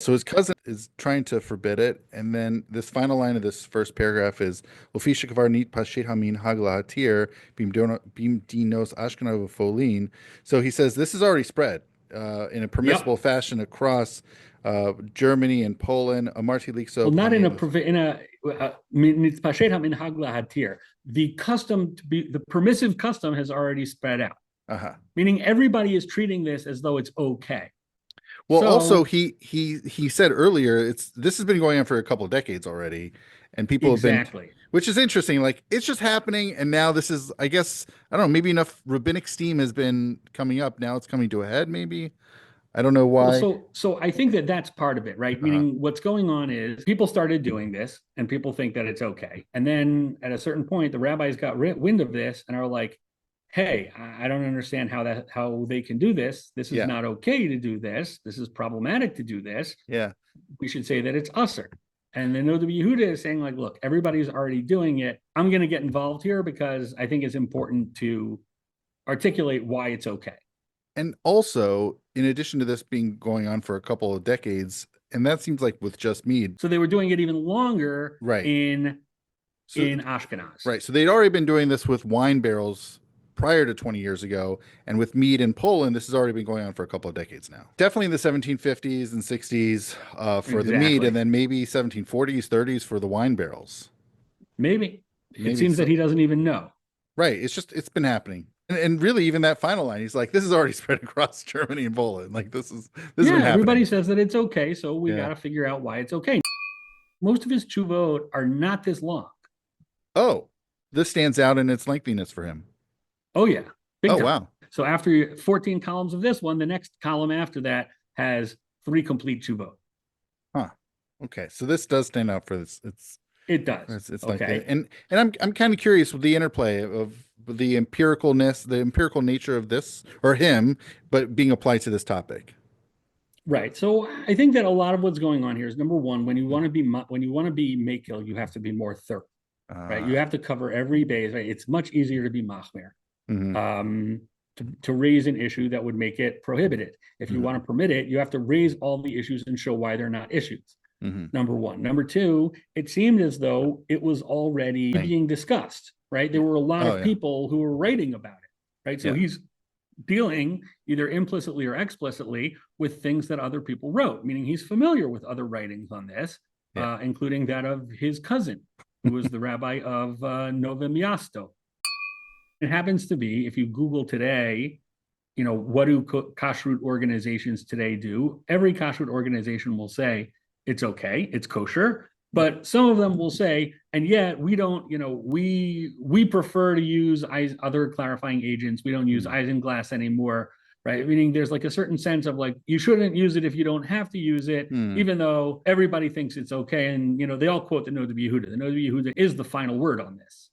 So his cousin is trying to forbid it, and then this final line of this first paragraph is "Lofisha kavar nit pashet hamin hagla hatir bim dinos ashkenaz folin." So he says this is already spread in a permissible Yep. fashion across Germany and Poland. Amarti Well, likso not in a panelis. provi- in a mitzpashet haminhag lahatir. The custom to be the permissive custom has already spread out, Uh-huh. meaning everybody is treating this as though it's okay. Well, also So he said earlier this has been going on for a couple of decades already, and people have been, exactly. which is interesting. Like it's just happening, and now this is, I guess, I don't know, maybe enough rabbinic steam has been coming up. Now it's coming to a head. Maybe I don't know Well, why. so I think that that's part of it, right? Uh-huh. Meaning what's going on is people started doing this and people think that it's okay. And then at a certain point, the rabbis got wind of this and are like, hey, I don't understand how they can do this. This is Yeah, not okay to do this. This is problematic to do this. yeah. We should say that it's usser. And then the Yehuda is saying, like, look, everybody's already doing it. I'm going to get involved here because I think it's important to articulate why it's okay. And also, in addition to this being going on for a couple of decades, and that seems like with just mead, So they were doing it even longer right? So in Ashkenaz. right. So they'd already been doing this with wine barrels prior to 20 years ago. And with mead in Poland, this has already been going on for a couple of decades now. Definitely in the 1750s and 60s for the mead, and Exactly. then maybe 1740s, 30s for the wine barrels. Maybe it Maybe seems that so. he doesn't even know. Right. It's been happening. And really, even that final line, he's like, this is already spread across Germany and Poland. Like this has been Yeah, everybody happening. says that it's okay, so we got Yeah. to figure out why it's okay. Most of his tshuvot are not this long. Oh, this stands out in its lengthiness for him. Oh yeah, big Oh, time. wow. So after 14 columns of this one, the next column after that has three complete tshuvot. Huh. Okay. So this does stand out for this. It does. It's like that, Okay. and I'm kind of curious with the interplay of the empiricalness, the empirical nature of this or him, but being applied to this topic. Right. So I think that a lot of what's going on here is number one, when you want to be makil, you have to be more thorough. Right. Uh, You have to cover every base. Right? It's much easier to be machmir. mhm, To raise an issue that would make it prohibited. If you want mhm, to permit it, you have to raise all the issues and show why they're not issues. mhm. Number one. Number two, it seemed as though it was already Thank- being discussed, right? There yeah. were a lot Oh of yeah. people who were writing about it, right? So Yeah. he's dealing either implicitly or explicitly with things that other people wrote, meaning he's familiar with other writings on this, Yeah. including that of his cousin, who was the rabbi of Nove Miasto. It happens to be, if you Google today, what do kashrut organizations today do? Every kashrut organization will say it's okay, it's kosher, Yeah. but some of them will say, and yet we don't, we prefer to use other clarifying agents. We don't use Mhm. Isinglass anymore, right? Meaning there's like a certain sense of like you shouldn't use it if you don't have to use it, Hmm. even though everybody thinks it's okay. And they all quote the Noda Yehuda. The Noda Yehuda is the final word on this.